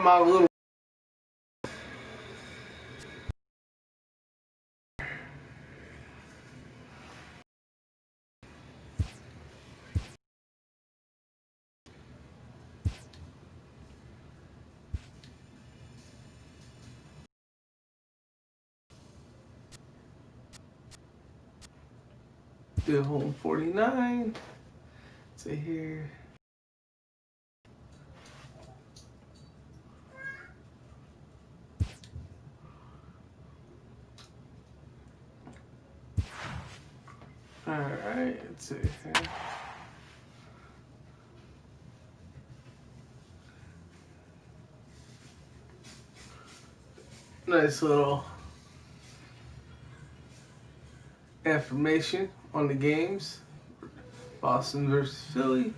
my little. Do home 49. See here. All right, let's see here. Nice little information on the games. Boston versus Philly.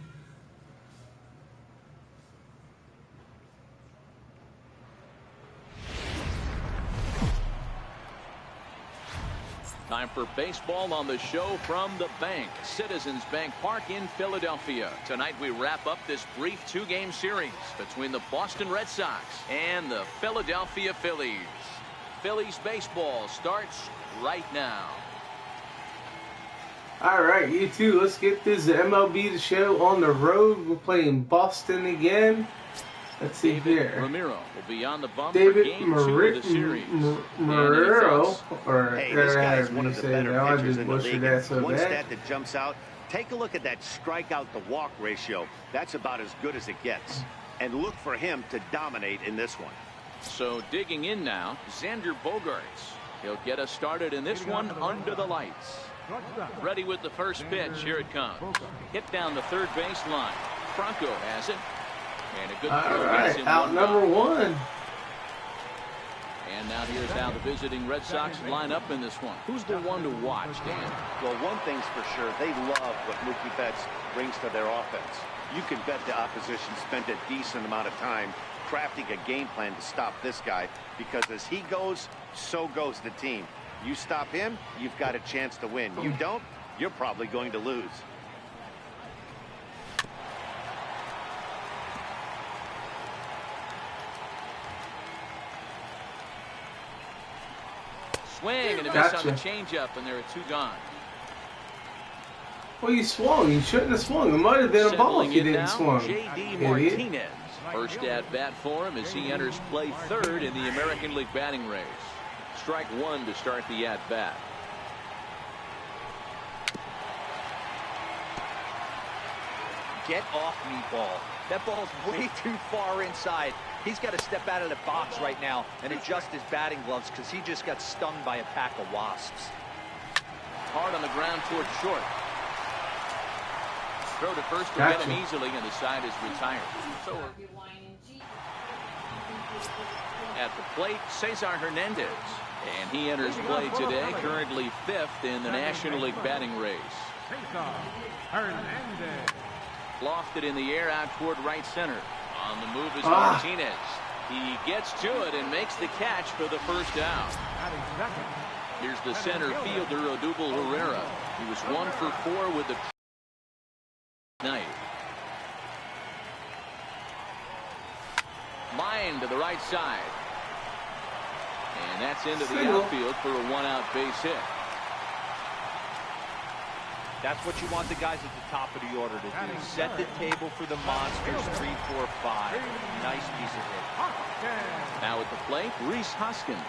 Time for baseball on the show from the bank. Citizens Bank Park in Philadelphia. Tonight we wrap up this brief two-game series between the Boston Red Sox and the Philadelphia Phillies. Phillies baseball starts right now. All right, you two, let's get this MLB The Show on the road. We're playing Boston again. Let's see here. Ramiro will be on the bump David for game 2 of the series. Marrero, or hey, this guy's one of the better pitchers in the league. One stat that jumps out, take a look at that strikeout to walk ratio. That's about as good as it gets. And look for him to dominate in this one. So digging in now, Xander Bogaerts. He'll get us started in this one under the lights. Ready with the first pitch. Here it comes. Hit down the third base line. Franco has it. And a good all right, out number one. And now here's how the visiting Red Sox line up in this one. Who's the one to watch, Dan? Well, one thing's for sure. They love what Mookie Betts brings to their offense. You can bet the opposition spent a decent amount of time crafting a game plan to stop this guy, because as he goes, so goes the team. You stop him, you've got a chance to win. You don't, you're probably going to lose. Swing and a miss on the changeup, and there are two gone. Well, you swung. You shouldn't have swung. It might have been a ball if you didn't swing. J.D. Martinez. First at bat for him as he enters play third in the American League batting race. Strike one to start the at bat. Get off me, ball. That ball's way too far inside. He's got to step out of the box right now and adjust his batting gloves, because he just got stung by a pack of wasps. Hard on the ground towards short. Throw to first to get him easily, and the side is retired. So at the plate, Cesar Hernandez. And he enters play today, currently fifth in the National League batting race. Cesar Hernandez. Lofted in the air out toward right center. On the move is Martinez. He gets to it and makes the catch for the first out. Here's the center fielder, Odubel Herrera. He was 1 for 4 with the night. Line to the right side. And that's into the outfield for a one-out base hit. That's what you want the guys at the top of the order to do. Set the table for the monsters. 3, 4, 5. Nice piece of hit. Now at the plate, Rhys Hoskins.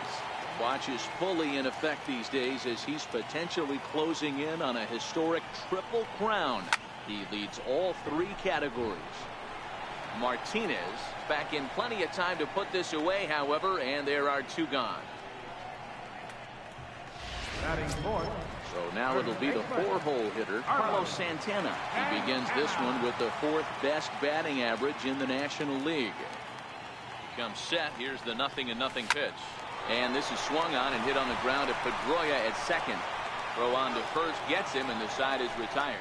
Watch is fully in effect these days as he's potentially closing in on a historic triple crown. He leads all 3 categories. Martinez back in plenty of time to put this away, however, and there are 2 gone. So now it'll be the 4-hole hitter, Carlos Santana. He begins this one with the 4th best batting average in the National League. He comes set. Here's the 0-0 pitch. And this is swung on and hit on the ground to Pedroia at second. Throw on to first gets him, and the side is retired.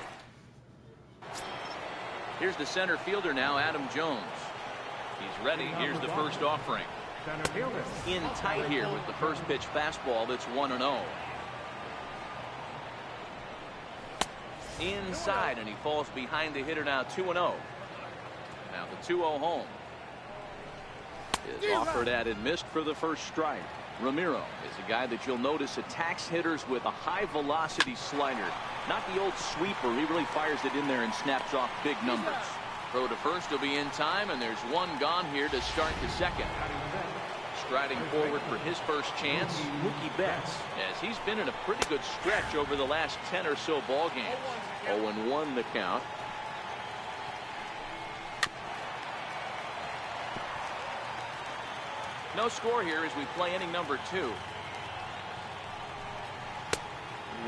Here's the center fielder now, Adam Jones. He's ready. Here's the first offering. In tight here with the first pitch fastball that's 1-0. Inside, and he falls behind the hitter now, 2-0. Now the 2-0 home. is offered at and missed for the first strike. Ramiro is a guy that you'll notice attacks hitters with a high velocity slider. Not the old sweeper. He really fires it in there and snaps off big numbers. Throw to first will be in time, and there's one gone here to start the second. Striding forward for his first chance, Mookie Betts, as he's been in a pretty good stretch over the last 10 or so ball games. 0-1 the count. No score here as we play inning number 2.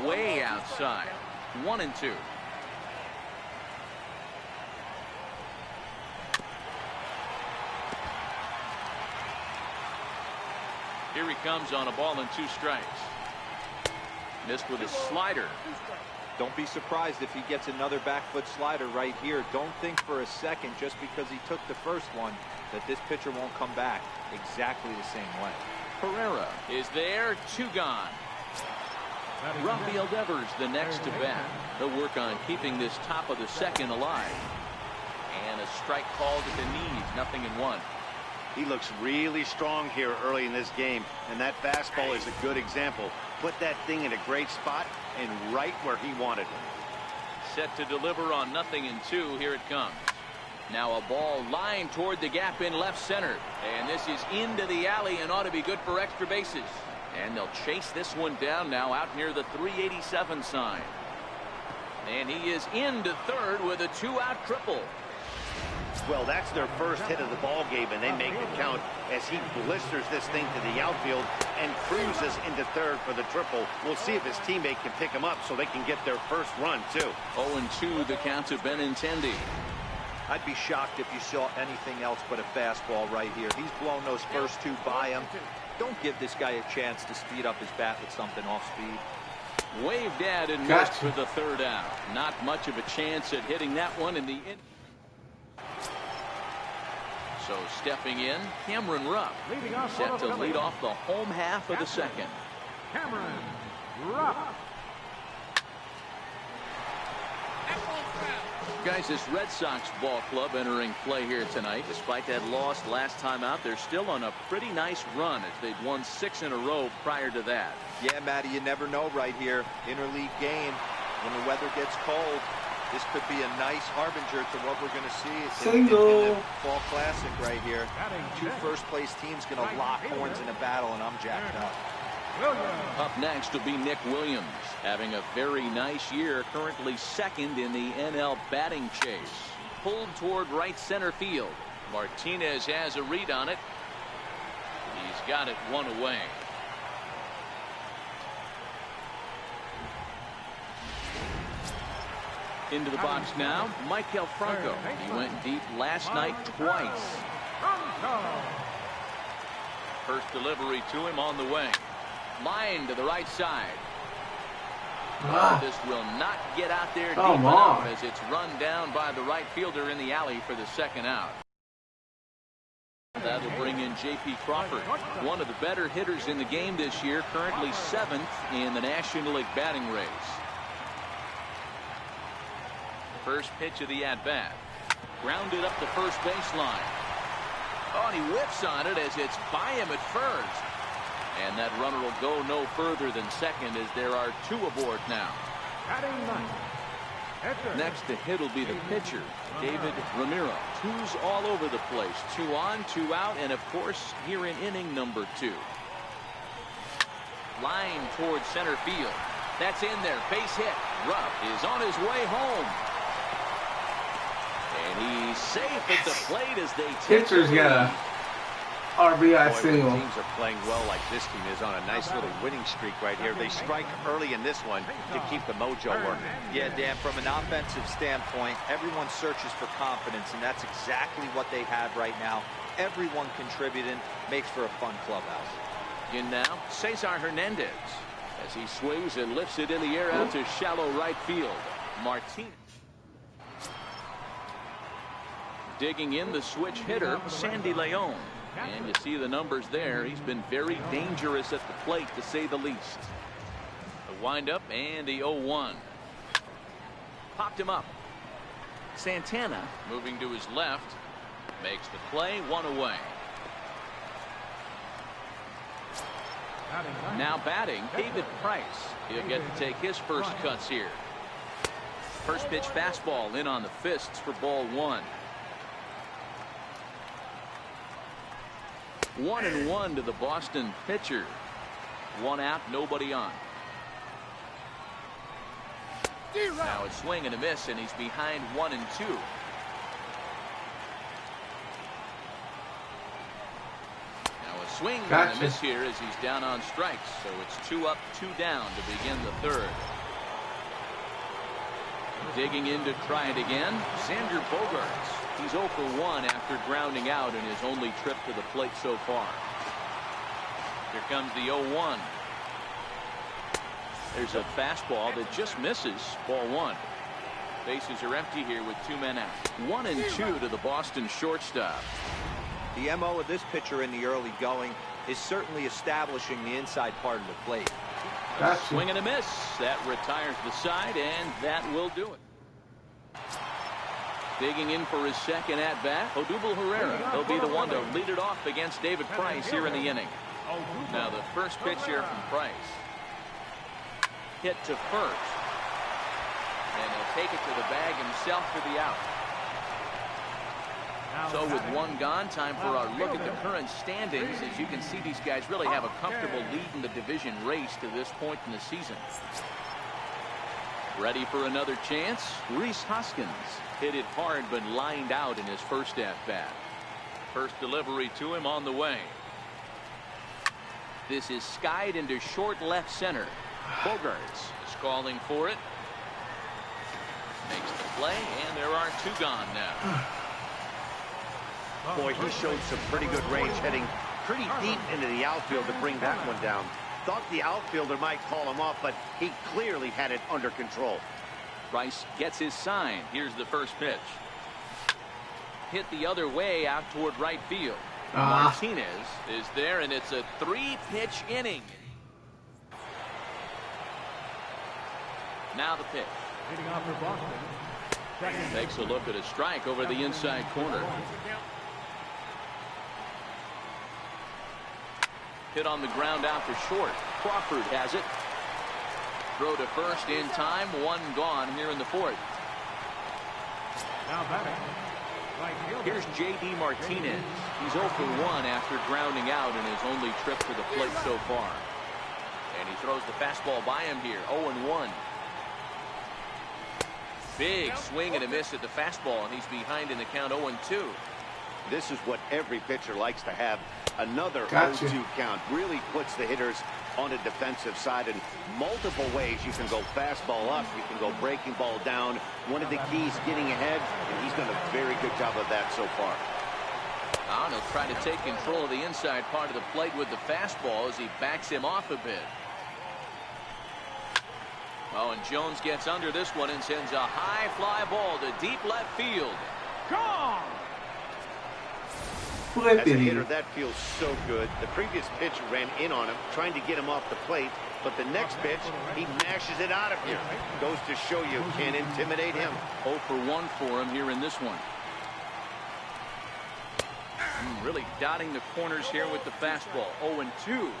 Way outside. 1-2. Here he comes on a ball and 2 strikes. Missed with a slider. Don't be surprised if he gets another back foot slider right here. Don't think for a second, just because he took the first one, that this pitcher won't come back exactly the same way. Pereira is there. 2 gone. Rafael Devers the next to bat. They'll work on keeping this top of the second alive. And a strike called at the knees. 0-1. He looks really strong here early in this game, and that fastball is a good example. Put that thing in a great spot and right where he wanted it. Set to deliver on 0-2. Here it comes. Now a ball lined toward the gap in left center, and this is into the alley and ought to be good for extra bases. And they'll chase this one down now out near the 387 sign. And he is into third with a 2-out triple. Well, that's their first hit of the ball game, and they make the count as he blisters this thing to the outfield and cruises into third for the triple. We'll see if his teammate can pick him up so they can get their first run, too. 0-2 the count to Benintendi. I'd be shocked if you saw anything else but a fastball right here. He's blown those first 2 by him. Don't give this guy a chance to speed up his bat with something off speed. Waved at and missed for the 3rd out. Not much of a chance at hitting that one in the So stepping in, Cameron Rupp, set to lead off the home half of the second. Cameron Rupp. Guys, this Red Sox ball club entering play here tonight. Despite that loss last time out, they're still on a pretty nice run as they've won 6 in a row prior to that. Yeah, Matty, you never know right here. Interleague game, when the weather gets cold, this could be a nice harbinger to what we're going to see in the Fall Classic right here. 2 first-place teams going to lock horns in a battle, and I'm jacked up. Up next will be Nick Williams, having a very nice year, currently 2nd in the NL batting chase. Pulled toward right center field. Martinez has a read on it. He's got it 1 away. Into the box now, Michael Franco. He went deep last night twice. First delivery to him on the way. Line to the right side. This will not get out there deep enough as it's run down by the right fielder in the alley for the 2nd out. That'll bring in J.P. Crawford, one of the better hitters in the game this year, currently 7th in the National League batting race. First pitch of the at-bat. Grounded up the first baseline. Oh, and he whiffs on it as it's by him at first. And that runner will go no further than second as there are 2 aboard now. Next to hit will be the pitcher, David Ramiro. 2s all over the place. 2 on, 2 out, and of course here in inning number 2. Line towards center field. That's in there. Base hit. Rupp is on his way home. And he's safe at the plate as they take Pitcher's got a RBI single. Teams are playing well like this team is on a nice little winning streak right here. They strike early in this one to keep the mojo working. Yeah, Dan, from an offensive standpoint, everyone searches for confidence, and that's exactly what they have right now. Everyone contributing makes for a fun clubhouse. In now, Cesar Hernandez as he swings and lifts it in the air out to shallow right field. Martinez. Digging in the switch hitter, Sandy Leon. And you see the numbers there. He's been very dangerous at the plate, to say the least. The windup and the 0-1. Popped him up. Santana moving to his left. Makes the play, 1 away. Now batting, David Price. He'll get to take his first cuts here. First pitch fastball in on the fists for ball 1. 1-1 to the Boston pitcher. 1 out, nobody on. Now a swing and a miss, and he's behind 1-2. Swing and a miss here as he's down on strikes, so it's 2 up, 2 down to begin the 3rd. Digging in to try it again, Xander Bogaerts. He's 0 for 1 after grounding out in his only trip to the plate so far. Here comes the 0-1. There's a fastball that just misses, ball 1. Bases are empty here with 2 men out. 1-2 to the Boston shortstop. The MO of this pitcher in the early going is certainly establishing the inside part of the plate. Swing and a miss. That retires the side, and that will do it. Digging in for his second at-bat, Odubel Herrera. He'll be the one to lead it off against David Price here in the inning. Now the first pitch here from Price. Hit to first. And he'll take it to the bag himself for the out. So with 1 gone, time for our look at the current standings. As you can see, these guys really have a comfortable lead in the division race to this point in the season. Ready for another chance? Rhys Hoskins hit it hard but lined out in his first at-bat. First delivery to him on the way. This is skied into short left center. Bogaerts is calling for it. Makes the play, and there are 2 gone now. Boy, he showed some pretty good range, heading pretty deep into the outfield to bring that one down. Thought the outfielder might call him off, but he clearly had it under control. Price gets his sign. Here's the first pitch. Hit the other way out toward right field. Martinez is there, and it's a 3-pitch inning. Now the pitch. Takes a look at a strike over the inside corner. Hit on the ground out to short. Crawford has it. Throw to first in time. 1 gone here in the 4th. Here's J.D. Martinez. He's 0 for 1 after grounding out in his only trip to the plate so far. And he throws the fastball by him here. 0-1. Big swing and a miss at the fastball, and he's behind in the count 0-2. This is what every pitcher likes to have. Another 0-2 count really puts the hitters on the defensive side in multiple ways. You can go fastball up, you can go breaking ball down. One of the keys, getting ahead, and he's done a very good job of that so far. He'll try to take control of the inside part of the plate with the fastball as he backs him off a bit. Oh, and Jones gets under this one and sends a high fly ball to deep left field. Gone! As a hitter, that feels so good. The previous pitcher ran in on him, trying to get him off the plate, but the next pitch, he mashes it out of here. Goes to show you can't intimidate him. 0 for 1 for him here in this one. Really dotting the corners here with the fastball. 0-2.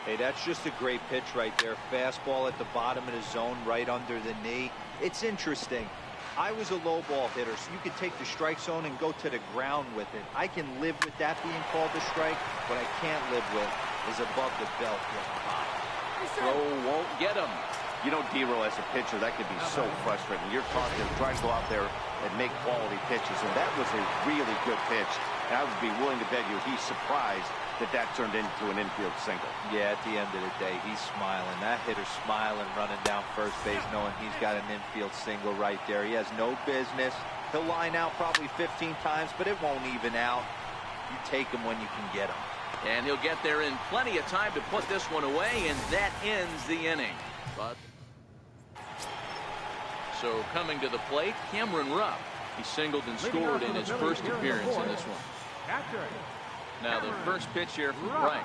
Hey, that's just a great pitch right there. Fastball at the bottom of the zone, right under the knee. It's interesting. I was a low ball hitter, so you could take the strike zone and go to the ground with it. I can live with that being called a strike. What I can't live with is above the belt getting high. Throw won't get him. You know, D-Roll, as a pitcher, that can be so frustrating. You're taught to try to go out there and make quality pitches, and that was a really good pitch. And I would be willing to bet you he's surprised that turned into an infield single. Yeah, at the end of the day, he's smiling. That hitter's smiling, running down first base, knowing he's got an infield single right there. He has no business. He'll line out probably 15 times, but it won't even out. You take him when you can get him. And he'll get there in plenty of time to put this one away, and that ends the inning. But so coming to the plate, Cameron Rupp. He singled and scored in his first appearance in this one. Now the first pitch here from Price.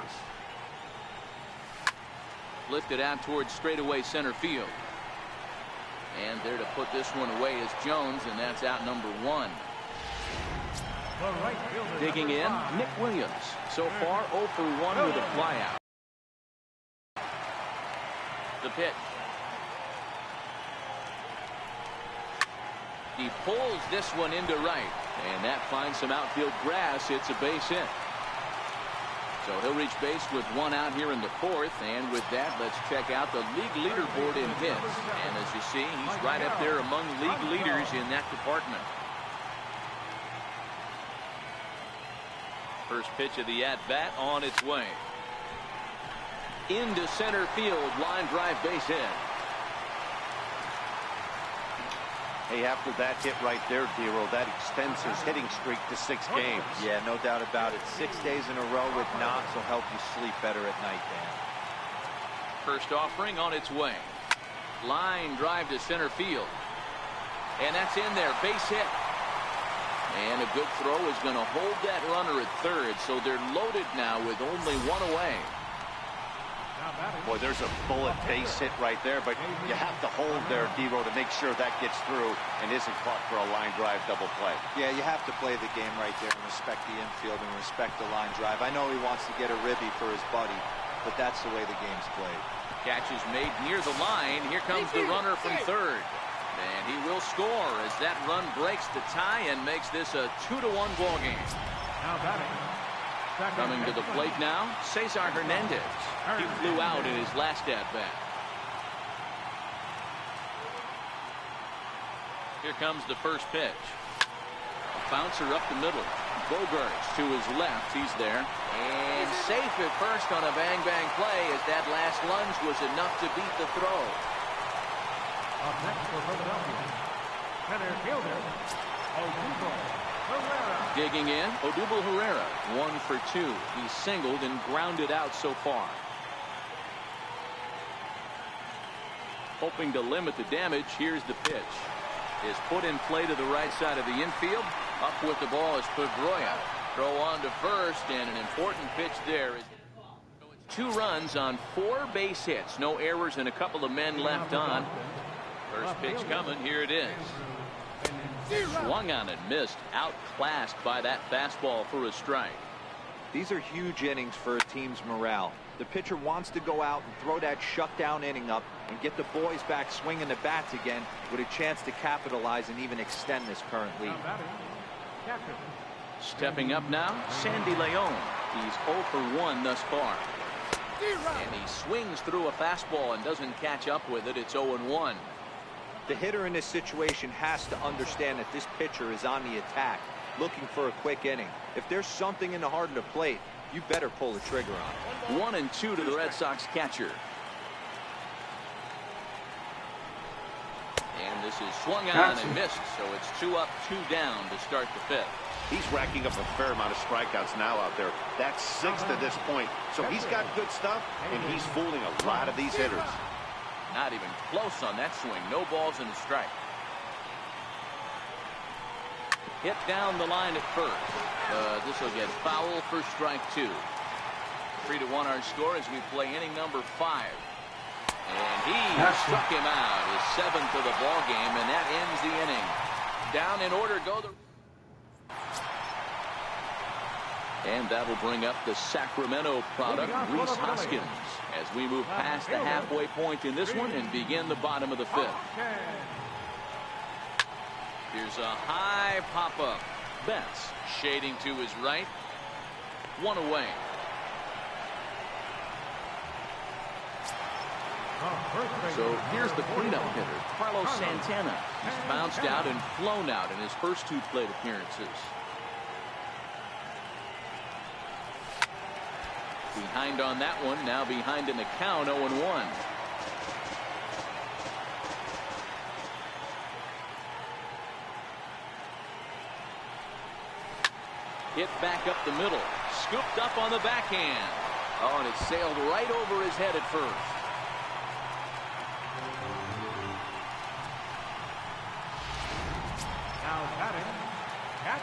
Lifted out towards straightaway center field. And there to put this one away is Jones, and that's out number 1. Digging in, Nick Williams. So far 0 for 1 with a flyout. The pitch. He pulls this one into right, and that finds some outfield grass. It's a base hit. So he'll reach base with one out here in the fourth, and with that, let's check out the league leaderboard in hits. And as you see, he's right up there among league leaders in that department. First pitch of the at-bat on its way. Into center field, line drive base hit. Hey, after that hit right there, Dero, that extends his hitting streak to 6 games. Yeah, no doubt about it. 6 days in a row with knocks will help you sleep better at night, Dan. First offering on its way. Line drive to center field. And that's in there. Base hit. And a good throw is going to hold that runner at third. So they're loaded now with only one away. Boy, there's a bullet base hit right there, but you have to hold there, Dero, to make sure that gets through and isn't caught for a line drive double play. Yeah, you have to play the game right there and respect the infield and respect the line drive. I know he wants to get a ribby for his buddy, but that's the way the game's played. Catch is made near the line. Here comes the runner from third. And he will score as that run breaks the tie and makes this a 2-1 ball game. Now batting. Coming to the plate now, Cesar Hernandez. He flew out in his last at-bat. Here comes the first pitch. A bouncer up the middle. Bogarts to his left. He's there. And safe at first on a bang-bang play as that last lunge was enough to beat the throw. Up next for Philadelphia. Center fielder, Odubel Herrera. Digging in, Odubel Herrera, 1 for 2. He's singled and grounded out so far. Hoping to limit the damage, here's the pitch. Is put in play to the right side of the infield. Up with the ball is Pedroia. Throw on to first, and an important pitch there. 2 runs on 4 base hits. No errors and a couple of men left on. First pitch coming, here it is. Swung on and missed, outclassed by that fastball for a strike. These are huge innings for a team's morale. The pitcher wants to go out and throw that shutdown inning up and get the boys back swinging the bats again with a chance to capitalize and even extend this current lead. Now batting. Captain. Stepping up now, Sandy Leon. He's 0 for 1 thus far. And he swings through a fastball and doesn't catch up with it. It's 0-1. The hitter in this situation has to understand that this pitcher is on the attack, looking for a quick inning. If there's something in the heart of the plate, you better pull the trigger on it. 1-2 to the Red Sox catcher. And this is swung on and missed, so it's 2 up, 2 down to start the 5th. He's racking up a fair amount of strikeouts now out there. That's 6 to this point. So he's got good stuff, and he's fooling a lot of these hitters. Not even close on that swing. No balls and a strike. Hit down the line at first. This will get foul for strike 2. 3-1 our score as we play inning number 5. And he struck him out. His 7th of the ball game, and that ends the inning. Down in order go the. And that'll bring up the Sacramento product, Rhys Hoskins, as we move past the halfway point in this one and begin the bottom of the 5th. Here's a high pop-up. Betts shading to his right. 1 away. So here's the cleanup hitter, Carlos Santana. He's bounced out and flown out in his first 2 plate appearances. Behind on that one, now behind in the count, 0-1. Hit back up the middle, scooped up on the backhand. Oh, and it sailed right over his head at first. Now batting.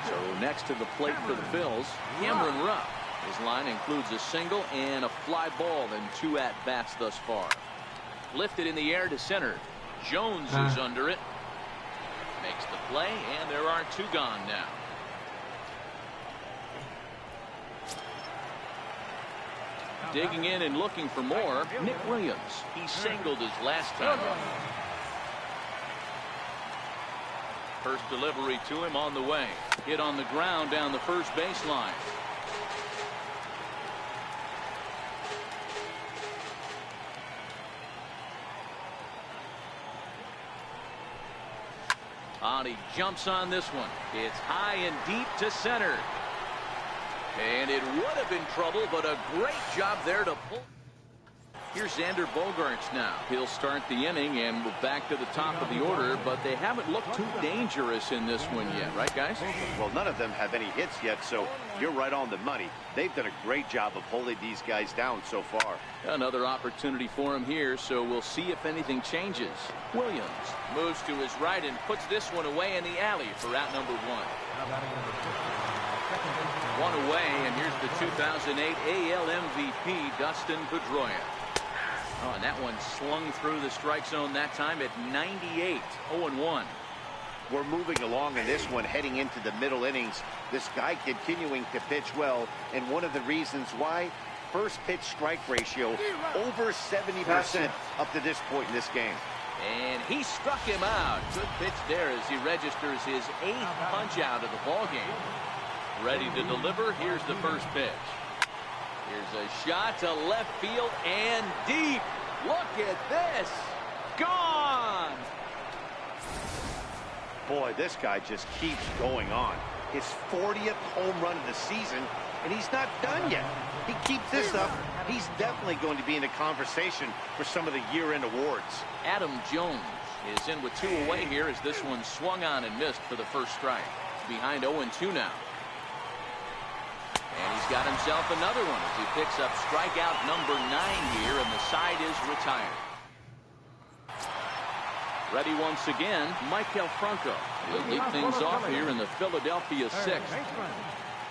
So next to the plate for the Phils, Cameron Rupp. His line includes a single and a fly ball in 2 at-bats thus far. Lifted in the air to center. Jones is under it. Makes the play, and there are 2 gone now. Digging in and looking for more, Nick Williams. He singled his last time up. First delivery to him on the way. Hit on the ground down the first baseline. He jumps on this one. It's high and deep to center. And it would have been trouble, but a great job there to pull. Here's Xander Bogaerts now. He'll start the inning, and we're back to the top of the order, but they haven't looked too dangerous in this one yet, right, guys? Well, none of them have any hits yet, so you're right on the money. They've done a great job of holding these guys down so far. Another opportunity for him here, so we'll see if anything changes. Williams moves to his right and puts this one away in the alley for out number one. One away, and here's the 2008 AL MVP, Dustin Pedroia. Oh, and that one slung through the strike zone that time at 98, 0-1. We're moving along in this one, heading into the middle innings. This guy continuing to pitch well, and one of the reasons why, first pitch strike ratio over 70% up to this point in this game. And he struck him out. Good pitch there as he registers his 8th punch out of the ball game. Ready to deliver. Here's the first pitch. Here's a shot to left field and deep. Look at this. Gone. Boy, this guy just keeps going on. His 40th home run of the season, and he's not done yet. He keeps this up, he's definitely going to be in the conversation for some of the year-end awards. Adam Jones is in with 2 away here as this one swung on and missed for the first strike. Behind 0-2 now. And he's got himself another one as he picks up strikeout number 9 here, and the side is retired. Ready once again, Maikel Franco. He'll lead things off here in the Philadelphia 6th.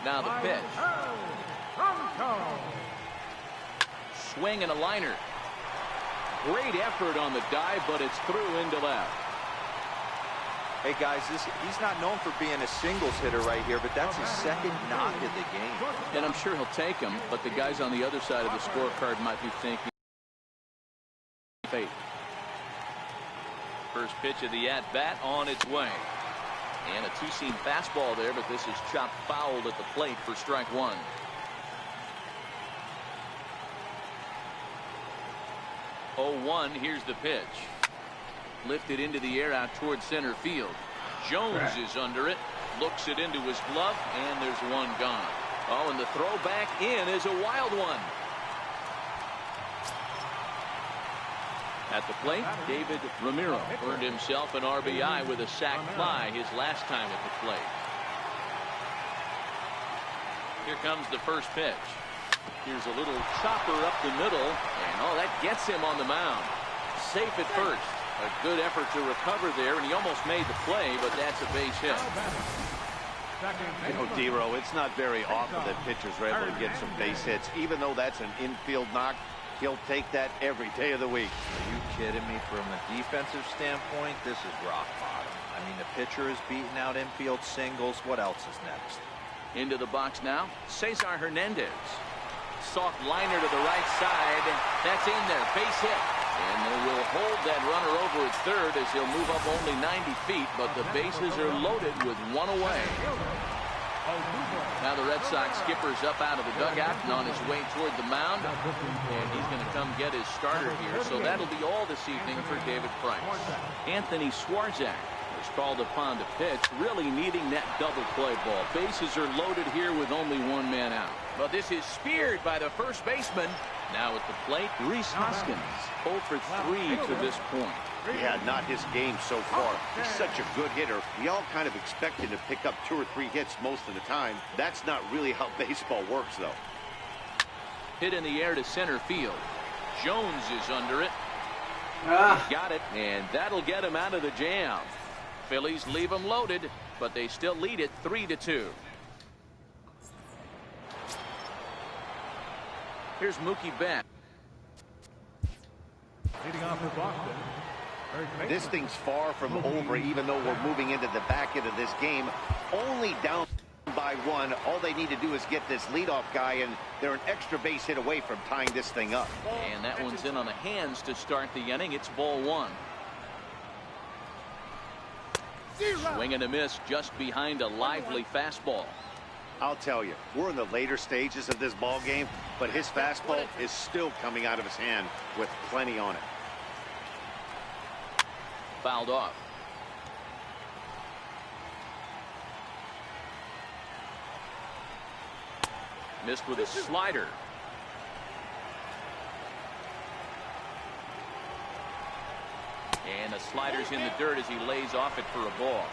Now the pitch. Swing and a liner. Great effort on the dive, but it's through into left. Hey, guys, he's not known for being a singles hitter right here, but that's his 2nd knock of the game. And I'm sure he'll take him, but the guys on the other side of the scorecard might be thinking. First pitch of the at-bat on its way. And a two-seam fastball there, but this is chopped fouled at the plate for strike 1. Oh, 1, here's the pitch. Lifted into the air out towards center field. Jones is under it. Looks it into his glove, and there's one gone. Oh, and the throw back in is a wild one. At the plate, David Ramiro earned himself an RBI with a sac fly his last time at the plate. Here comes the first pitch. Here's a little chopper up the middle, and oh, that gets him on the mound. Safe at first. A good effort to recover there, and he almost made the play, but that's a base hit. You know, D-Row, it's not very often that pitchers are able to get some base hits. Even though that's an infield knock, he'll take that every day of the week. Are you kidding me? From a defensive standpoint, this is rock bottom. I mean, the pitcher is beating out infield singles. What else is next? Into the box now, Cesar Hernandez. Soft liner to the right side. That's in there. Base hit. And they will hold that runner over at third as he'll move up only 90 feet, but the bases are loaded with 1 away. Now the Red Sox skipper's up out of the dugout and on his way toward the mound, and he's going to come get his starter here, so that'll be all this evening for David Price. Anthony Swarzak is called upon to pitch, really needing that double play ball. Bases are loaded here with only 1 man out. But this is speared by the first baseman. Now at the plate, Rhys Hoskins, 0 for 3 to this point. Yeah, not his game so far. He's such a good hitter. We all kind of expect him to pick up 2 or 3 hits most of the time. That's not really how baseball works, though. Hit in the air to center field. Jones is under it. Got it, and that'll get him out of the jam. Phillies leave him loaded, but they still lead it 3-2. Here's Mookie Betts. Leading off for Boston. This thing's far from over, even though we're moving into the back end of this game. Only down by by 1. All they need to do is get this leadoff guy, and they're an extra base hit away from tying this thing up. And that one's in on the hands to start the inning. It's ball 1. Swing and a miss just behind a lively fastball. I'll tell you, we're in the later stages of this ball game, but his fastball is still coming out of his hand with plenty on it. Fouled off. Missed with a slider. And the slider's in the dirt as he lays off it for a ball.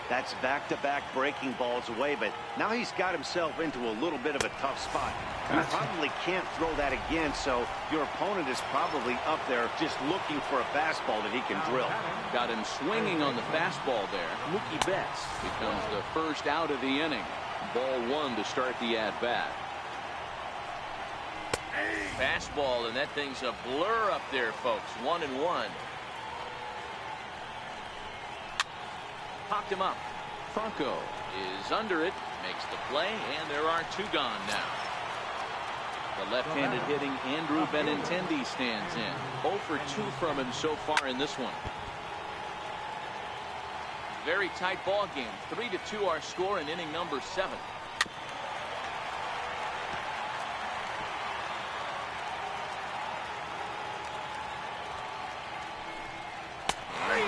That's back-to-back breaking balls away, but now he's got himself into a little bit of a tough spot. You probably can't throw that again, so your opponent is probably up there just looking for a fastball that he can drill. Got him swinging on the fastball there. Mookie Betts becomes the first out of the inning. Ball 1 to start the at-bat. Fastball, and that thing's a blur up there, folks. 1-1. Popped him up. Franco is under it, makes the play, and there are 2 gone now. The left-handed hitting Andrew Benintendi stands in. 0 for 2 from him so far in this one. Very tight ball game. 3-2 our score in inning number 7.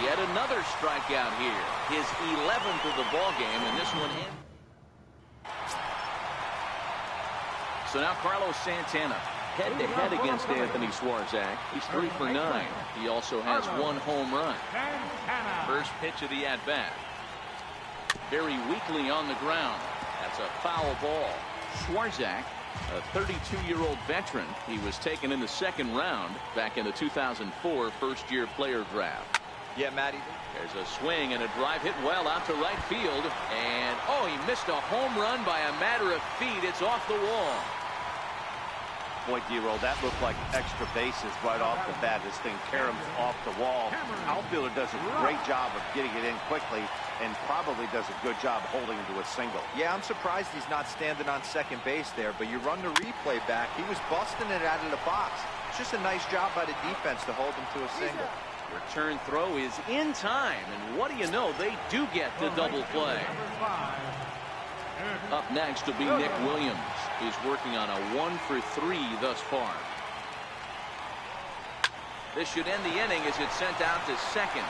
Yet another strikeout here. His 11th of the ball game, and this one in. So now Carlos Santana head-to-head against Anthony Swarzak. He's 3 for 9. He also has 1 home run. First pitch of the at-bat. Very weakly on the ground. That's a foul ball. Swarzak, a 32-year-old veteran. He was taken in the 2nd round back in the 2004 first-year player draft. Yeah, Matty. There's a swing and a drive hit well out to right field. And, oh, he missed a home run by a matter of feet. It's off the wall. Boy, D-Roll, that looked like extra bases right off the bat. This thing caroms off the wall. Outfielder does a great job of getting it in quickly and probably does a good job holding him to a single. Yeah, I'm surprised he's not standing on second base there, but you run the replay back. He was busting it out of the box. It's just a nice job by the defense to hold him to a single. Return throw is in time, and what do you know, they do get the double play. Up next will be Nick Williams. He's working on a 1 for 3 thus far. This should end the inning as it's sent out to second.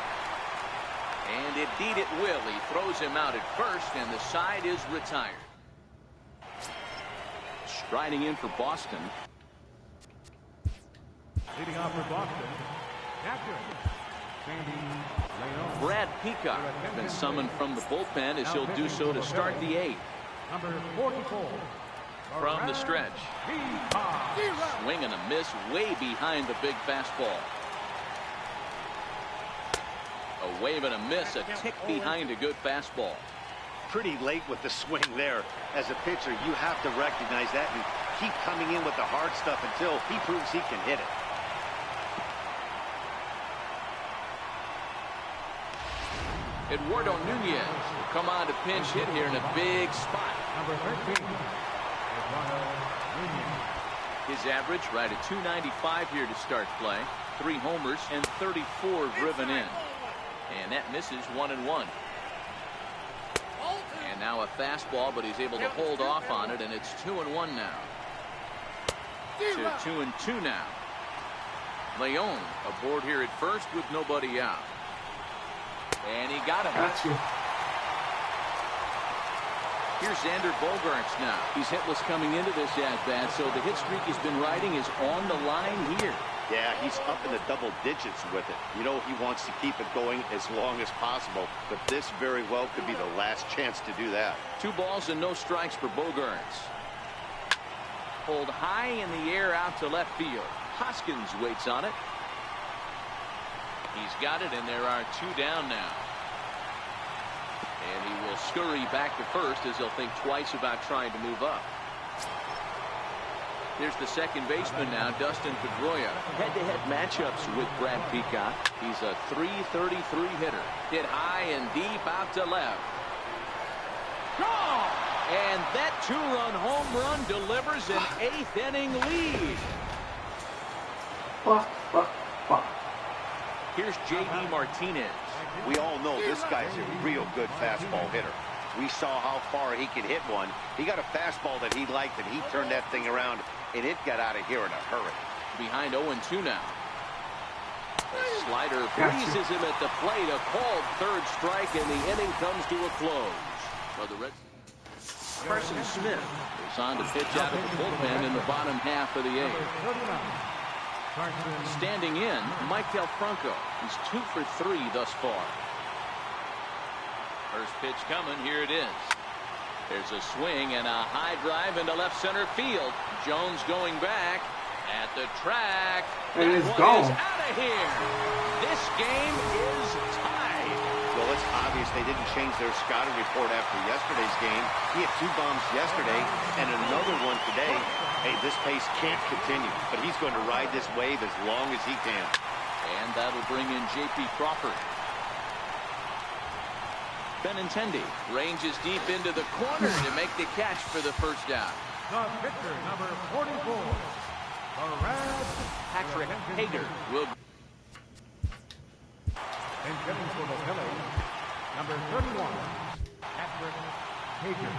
And indeed it will. He throws him out at first, and the side is retired. Striding in for Boston. Leading off for Boston, captain Brad Peacock has been summoned from the bullpen as he'll do so to start the 8th. Number 44. From the stretch. Swing and a miss way behind the big fastball. A wave and a miss, a tick behind a good fastball. Pretty late with the swing there. As a pitcher, you have to recognize that and keep coming in with the hard stuff until he proves he can hit it. Eduardo Nunez will come on to pinch hit here in a big spot. Number 13. Eduardo Nunez. His average right at 295 here to start play. 3 homers and 34 driven in. And that misses 1-1. And now a fastball, but he's able to hold off on it, and it's 2-1 now. To 2-2 now. Leon aboard here at first with nobody out. And he got him. Gotcha. Here's Xander Bogaerts now. He's hitless coming into this at-bat, so the hit streak he's been riding is on the line here. Yeah, he's up in the double digits with it. You know he wants to keep it going as long as possible, but this very well could be the last chance to do that. 2 balls and no strikes for Bogaerts. Pulled high in the air out to left field. Hoskins waits on it. He's got it, and there are 2 down now. And he will scurry back to first as he'll think twice about trying to move up. There's the second baseman now, Dustin Pedroia. Head-to-head matchups with Brad Peacock. He's a .333 hitter. Hit high and deep out to left. Gone! And that two-run home run delivers an 8th-inning lead. Fuck. Here's J.D. Martinez. We all know this guy's a real good fastball hitter. We saw how far he could hit one. He got a fastball that he liked, and he turned that thing around, and it got out of here in a hurry. Behind 0-2 now. The slider freezes him at the plate. A called third strike, and the inning comes to a close. For the Reds, Carson Smith is on to pitch out of the bullpen in the bottom half of the 8th. Standing in, Mike Del Franco. He's 2 for 3 thus far. First pitch coming. Here it is. There's a swing and a high drive into left center field. Jones going back at the track. And it's That gone. one is out of here. This game is tied. Well, it's obvious they didn't change their scouting report after yesterday's game. He had 2 bombs yesterday and another one today. Hey, this pace can't continue, but he's going to ride this wave as long as he can. And that'll bring in J.P. Crawford. Benintendi ranges deep into the corner to make the catch for the first down. The pitcher, number 44. The Reds. Patrick Hager will. And hitting for the Phillies, number 31, Patrick Hager.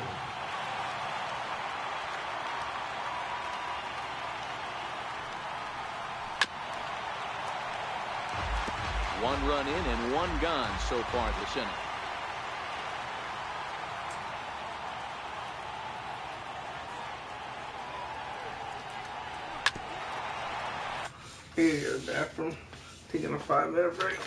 One run in and 1 gone so far this inning. Here you go, bathroom. Taking a 5-minute break.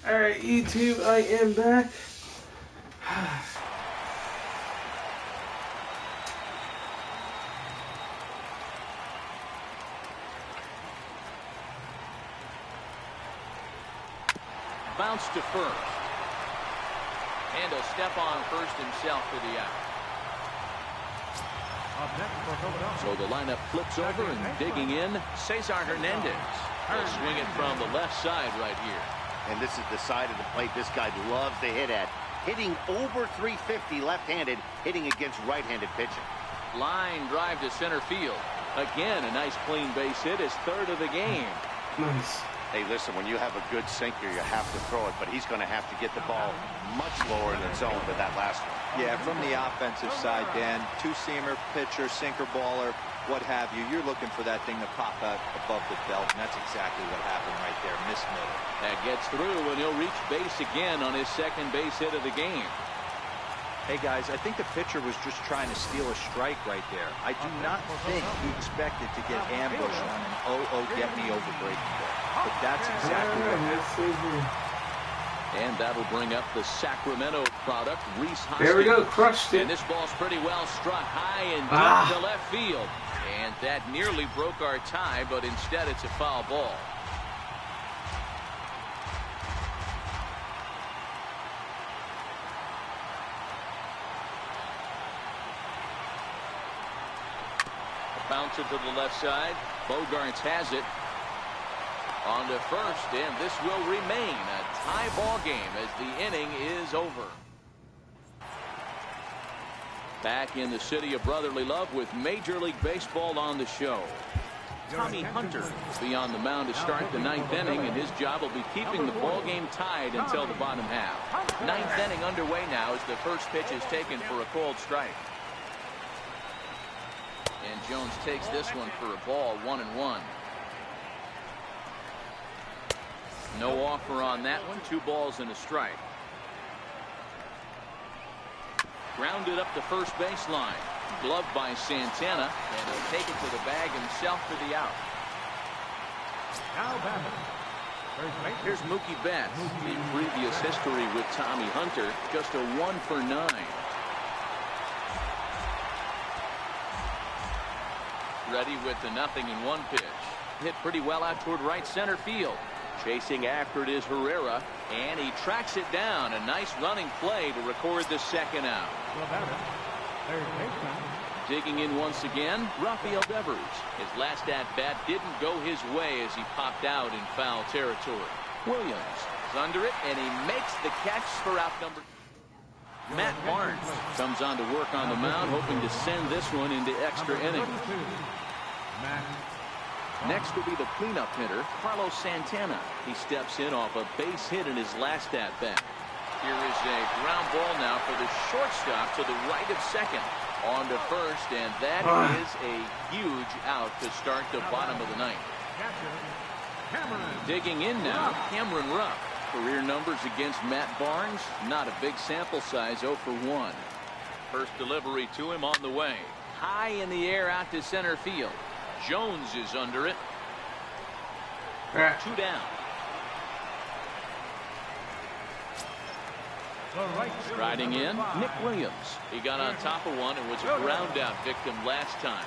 Alright, YouTube, I am back. Bounce to first. And he'll step on first himself for the out. Up next for Philadelphia. So the lineup flips over and digging in, Cesar Hernandez. He'll swing it from the left side right here. And this is the side of the plate this guy loves to hit at. Hitting over 350 left-handed, hitting against right-handed pitching. Line drive to center field. Again, a nice clean base hit, his 3rd of the game. Nice. Hey, listen, when you have a good sinker, you have to throw it, but he's going to have to get the ball much lower in the zone than that last one. Yeah, from the offensive side, Dan, 2-seamer, pitcher, sinker baller, what have you. You're looking for that thing to pop out above the belt, and that's exactly what happened right there. Miss middle. That gets through, and he'll reach base again on his 2nd base hit of the game. Hey, guys, I think the pitcher was just trying to steal a strike right there. I do not think he expected to get ambushed on an get-me-over breaking ball. But that's exactly what happened. And that'll bring up the Sacramento product, Reese Hoskins. There we go, crushed it. And this ball's pretty well struck high and deep to left field. And that nearly broke our tie, but instead it's a foul ball. Bounce it to the left side. Bogarts has it. On to first, and this will remain a tie ball game as the inning is over. Back in the city of brotherly love with Major League Baseball on the show. Tommy Hunter will be on the mound to start the 9th inning, and his job will be keeping the ball game tied until the bottom half. 9th inning underway now as the first pitch is taken for a called strike. And Jones takes this one for a ball, 1-1. No offer on that one. 2 balls and a strike. Grounded up the first baseline. Gloved by Santana, and he'll take it to the bag himself for the out. Here's Mookie Betts. The previous history with Tommy Hunter, just a 1 for 9. Ready with the 0-1 pitch. Hit pretty well out toward right center field. Chasing after it is Herrera, and he tracks it down. A nice running play to record the second out. Digging in once again, Rafael Devers. His last at-bat didn't go his way as he popped out in foul territory. Williams is under it, and he makes the catch for out number. Matt Barnes comes on to work on the mound, hoping to send this one into extra innings. Next will be the cleanup hitter, Carlos Santana. He steps in off a base hit in his last at-bat. Here is a ground ball now for the shortstop to the right of second. On to first, and that is a huge out to start the bottom of the 9th. Digging in now, Cameron Rupp. Career numbers against Matt Barnes, not a big sample size, 0 for 1. First delivery to him on the way. High in the air out to center field. Jones is under it. 2 down. Striding in, Nick Williams. He got on top of one and was a ground out victim last time.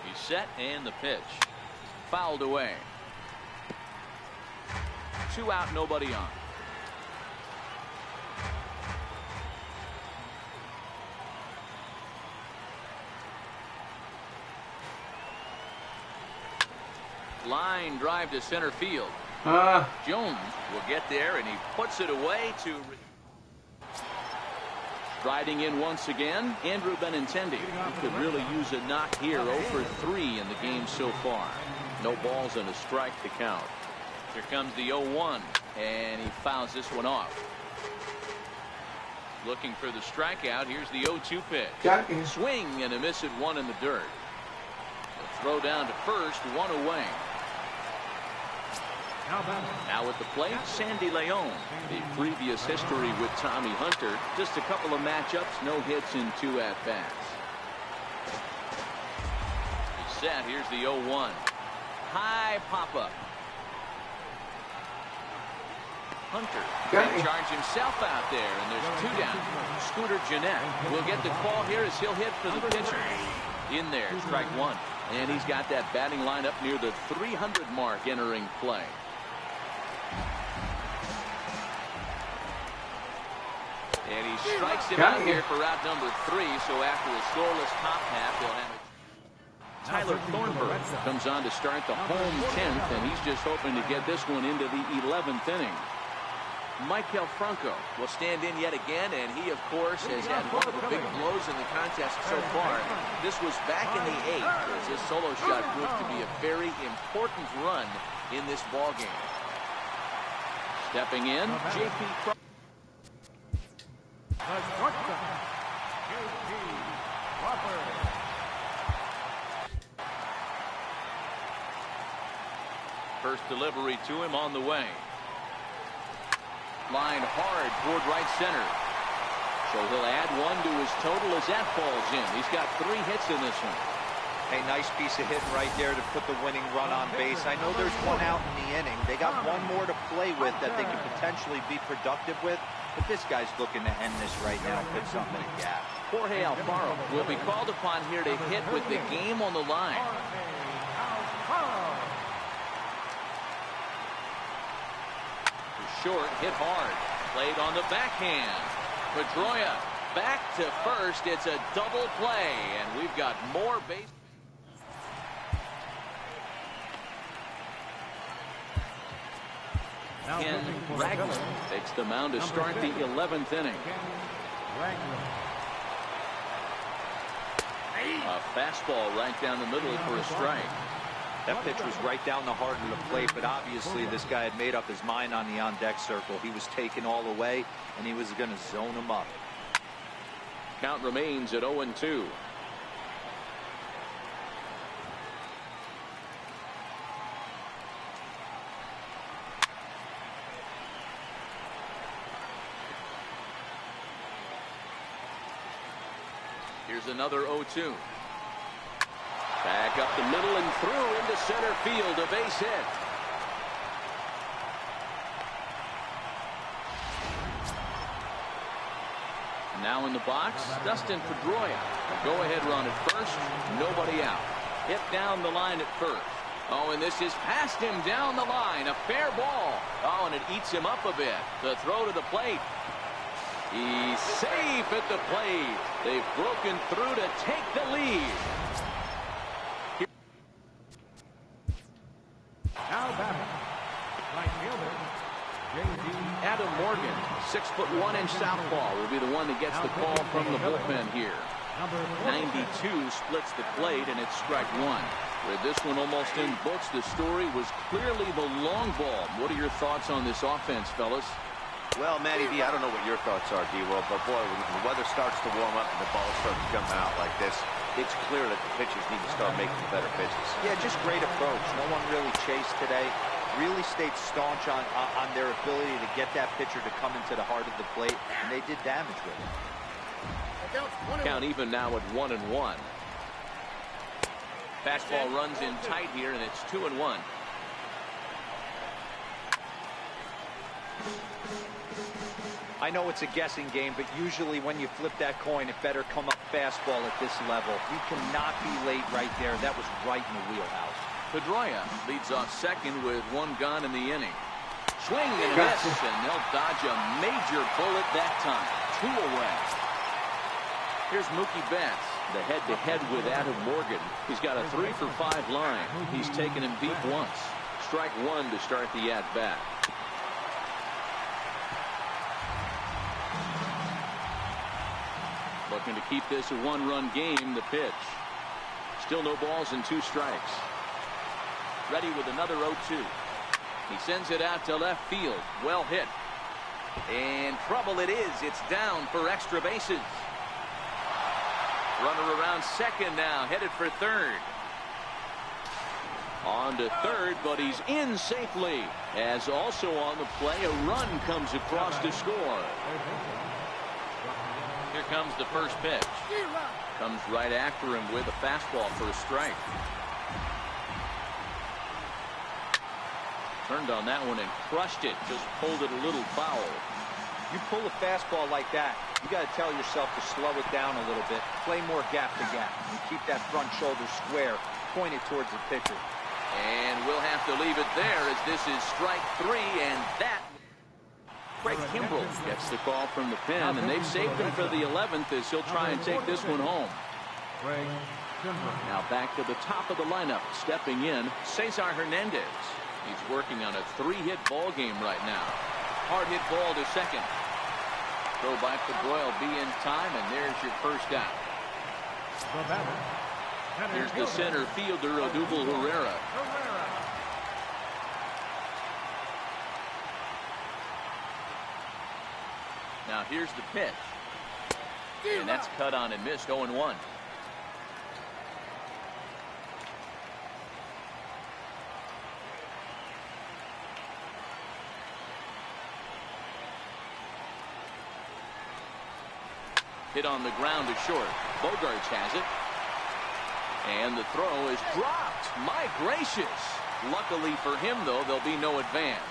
He's set, and the pitch. Fouled away. 2 out, nobody on. Line drive to center field. Jones will get there, and he puts it away to. Striding in once again, Andrew Benintendi. He could really use a knock here. 0 for 3 in the game so far. No balls and a strike to count. Here comes the 0-1, and he fouls this one off. Looking for the strikeout. Here's the 0-2 pitch. Swing and a miss at 1 in the dirt. A throw down to first, 1 away. Now at the plate, Sandy Leon. The previous history with Tommy Hunter, just a couple of matchups, no hits in 2 at-bats. He's set. Here's the 0-1. High pop-up. Hunter can charge himself out there, and there's 2 down. Scooter Gennett will get the call here as he'll hit for the pitcher. In there, strike 1. And he's got that batting lineup near the 300 mark entering play. And he strikes him out here for out number 3. So after a scoreless top half, they'll have it. Tyler Thornburg comes on to start the home 10th, and he's just hoping to get this one into the 11th inning. Michael Franco will stand in yet again, and he, of course, has had one of the big blows in the contest so far. This was back in the 8th, as his solo shot proved to be a very important run in this ballgame. Stepping in, J.P. First delivery to him on the way. Line hard toward right center. So he'll add 1 to his total as that falls in. He's got 3 hits in this one. A nice piece of hitting right there to put the winning run on base. I know there's 1 out in the inning. They got 1 more to play with that they could potentially be productive with. But this guy's looking to end this right now and put something in the gap. Jorge Alfaro will be called upon here to hit with the game on the line. Short, hit hard. Played on the backhand. Pedroia back to first. It's a double play, and we've got more base. Ken Ragland takes the mound to start the 11th inning. A fastball right down the middle for a strike. That pitch was right down the heart of the plate, but obviously this guy had made up his mind on the on-deck circle. He was taken all the way, and he was going to zone him up. Count remains at 0-2. Here's another 0-2. Back up the middle and through into center field, a base hit. Now in the box, Dustin Pedroia. A go-ahead run at first, nobody out. Hit down the line at first. Oh, and this is past him down the line, a fair ball. Oh, and it eats him up a bit. The throw to the plate. He's safe at the plate. They've broken through to take the lead. Now batting, right fielder, Adam Morgan, 6'1" southpaw, will be the one that gets the call from the bullpen here. 92 splits the plate, and it's strike one. With this one almost in books, the story was clearly the long ball. What are your thoughts on this offense, fellas? Well, Matty B, I don't know what your thoughts are, D-Will, but boy, when the weather starts to warm up and the ball starts coming out like this, it's clear that the pitchers need to start making better pitches. Yeah, just great approach. No one really chased today. Really stayed staunch on their ability to get that pitcher to come into the heart of the plate, and they did damage with it. Count even now at 1-1. Fastball runs in tight here, and it's 2-1. I know it's a guessing game, but usually when you flip that coin, it better come up fastball at this level. You cannot be late right there. That was right in the wheelhouse. Pedroia leads off second with one gone in the inning. Swing and a miss, and they'll dodge a major bullet that time. 2 away. Here's Mookie Betts, the head-to-head with Adam Morgan. He's got a 3-for-5 line. He's taken him deep once. Strike one to start the at-bat. Looking to keep this a one-run game, the pitch. Still no balls and 2 strikes. Ready with another 0-2. He sends it out to left field. Well hit. And trouble it is. It's down for extra bases. Runner around second now, headed for third. On to third, but he's in safely. As also on the play, a run comes across to score. Here comes the first pitch. Comes right after him with a fastball for a strike. Turned on that one and crushed it. Just pulled it a little foul. You pull a fastball like that, you got to tell yourself to slow it down a little bit. Play more gap to gap. You keep that front shoulder square, pointed towards the pitcher. And we'll have to leave it there as this is strike 3, and that. Craig Kimbrell gets the call from the pen, and they've saved him for the 11th as he'll try and take this one home. Now back to the top of the lineup, stepping in, Cesar Hernandez. He's working on a 3-hit ball game right now. Hard hit ball to second. Throw by Pedroia will be in time, and there's your first out. Here's the center fielder, Odubel Herrera. Now here's the pitch. And that's cut on and missed, 0-1. Hit on the ground to short. Bogarts has it. And the throw is dropped. My gracious. Luckily for him, though, there'll be no advance.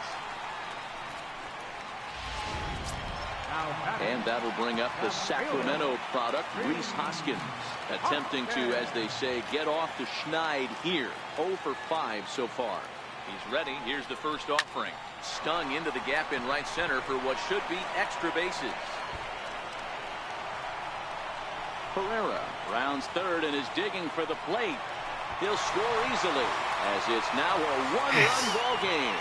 And that'll bring up the Sacramento product, Rhys Hoskins, attempting to, as they say, get off the schneid here. 0 for 5 so far. He's ready. Here's the first offering. Stung into the gap in right center for what should be extra bases. Pereira rounds third and is digging for the plate. He'll score easily as it's now a one-run ball game.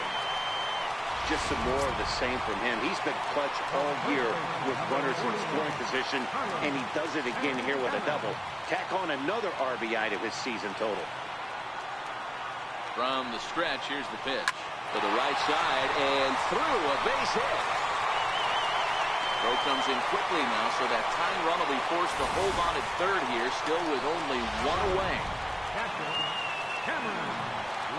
Just some more of the same from him. He's been clutch all year with runners in scoring position, and he does it again here with a double. Tack on another RBI to his season total. From the stretch, here's the pitch to the right side and through a base hit. Throw comes in quickly now, so that tying run will be forced to hold on at third here, still with only one away.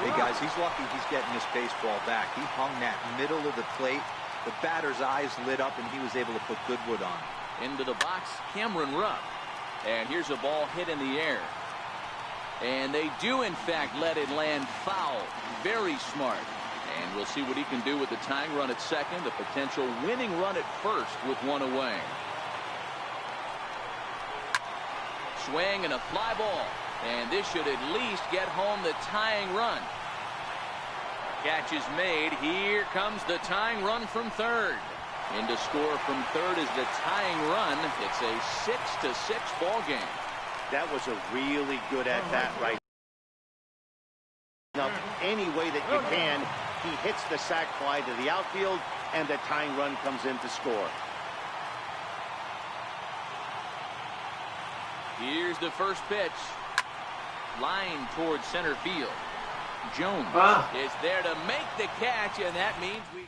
Hey guys, he's lucky he's getting this baseball back. He hung that middle of the plate. The batter's eyes lit up and he was able to put Goodwood on. Into the box, Cameron Rupp. And here's a ball hit in the air. And they do in fact let it land foul. Very smart. And we'll see what he can do with the tying run at second, the potential winning run at first with one away. Swing and a fly ball. And this should at least get home the tying run. Catch is made. Here comes the tying run from third. In to score from third is the tying run. It's a 6-6 ball game. That was a really good at-bat right now. Any way that you can, he hits the sac fly to the outfield, and the tying run comes in to score. Here's the first pitch. Line towards center field. Jones is there to make the catch, and that means we...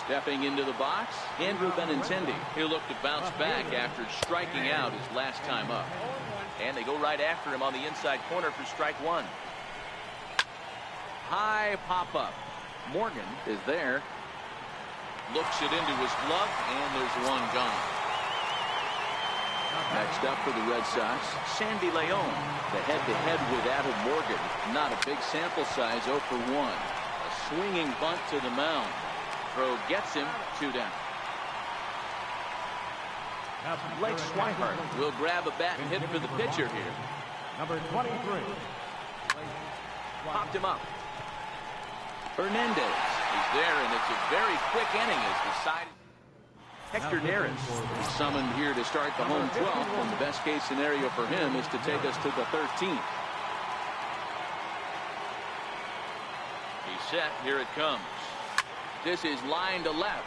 Stepping into the box, Andrew Benintendi. He'll look to bounce back after striking out his last time up. And they go right after him on the inside corner for strike one. High pop-up. Morgan is there. Looks it into his glove, and there's one gone. Next up for the Red Sox, Sandy Leon. The head-to-head with Adam Morgan. Not a big sample size, 0 for 1. A swinging bunt to the mound. Throw gets him, 2 down. Blake Swihart will grab a bat and hit for the pitcher here. Number 23. Popped him up. Hernandez is there, and it's a very quick inning as decided. Hector Neris summoned here to start the home 12th, and the best case scenario for him is to take us to the 13th. He's set. Here it comes. This is line to left.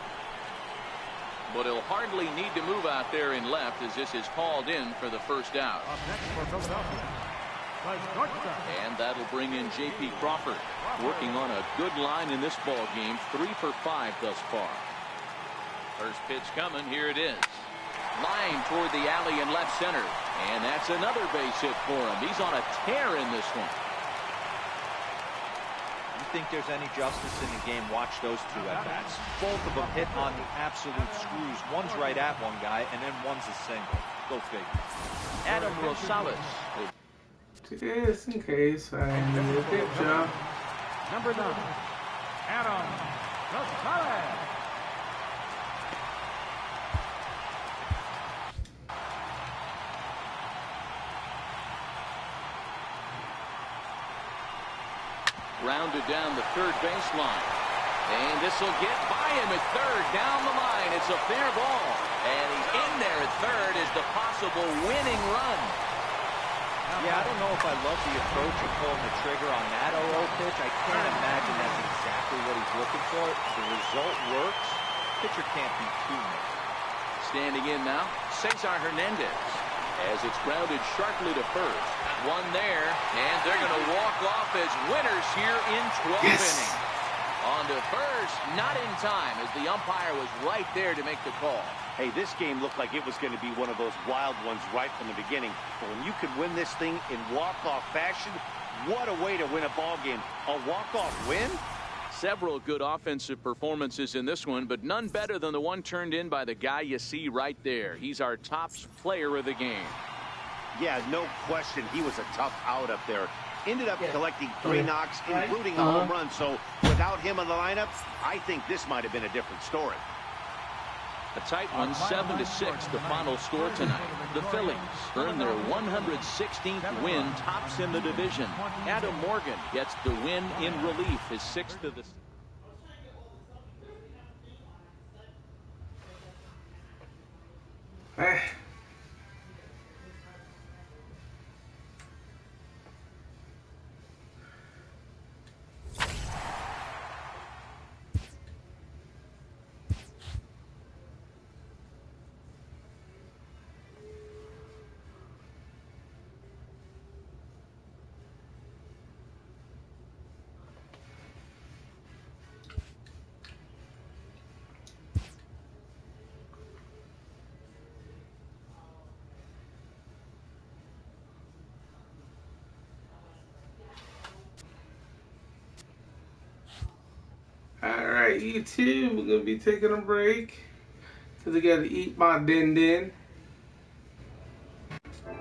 But he'll hardly need to move out there in left as this is called in for the first out. Up next for Philadelphia, the shortstop. And that'll bring in J.P. Crawford, working on a good line in this ball game, 3 for 5 thus far. First pitch coming. Here it is. Line toward the alley in left center. And that's another base hit for him. He's on a tear in this one. You think there's any justice in the game? Watch those two at-bats. Both of them hit on the absolute screws. One's right at one guy, and then one's a single. Go figure. Adam Rosales. Just in case I need a picture. Number 9, Adam Rosales. Rounded down the third baseline. And this will get by him at third. Down the line. It's a fair ball. And he's in there at third as the possible winning run. Yeah, I don't know if I love the approach of pulling the trigger on that 0-0 pitch. I can't imagine that's exactly what he's looking for. The result works. Pitcher can't be too mad. Standing in now, Cesar Hernandez. As it's grounded sharply to first. One there, and they're going to walk off as winners here in 12 innings. On to first, not in time, as the umpire was right there to make the call. Hey, this game looked like it was going to be one of those wild ones right from the beginning. But when you could win this thing in walk-off fashion, what a way to win a ball game. A walk-off win? Several good offensive performances in this one, but none better than the one turned in by the guy you see right there. He's our top player of the game. Yeah, no question. He was a tough out up there. Ended up collecting 3 knocks, including a home run. So without him in the lineup, I think this might have been a different story. A tight one, 7-6, the final score tonight. The Phillies earn their 116th win, tops in the division. Adam Morgan gets the win in relief, his 6th of the... Alright, YouTube, we're going to be taking a break because I got to eat my din din.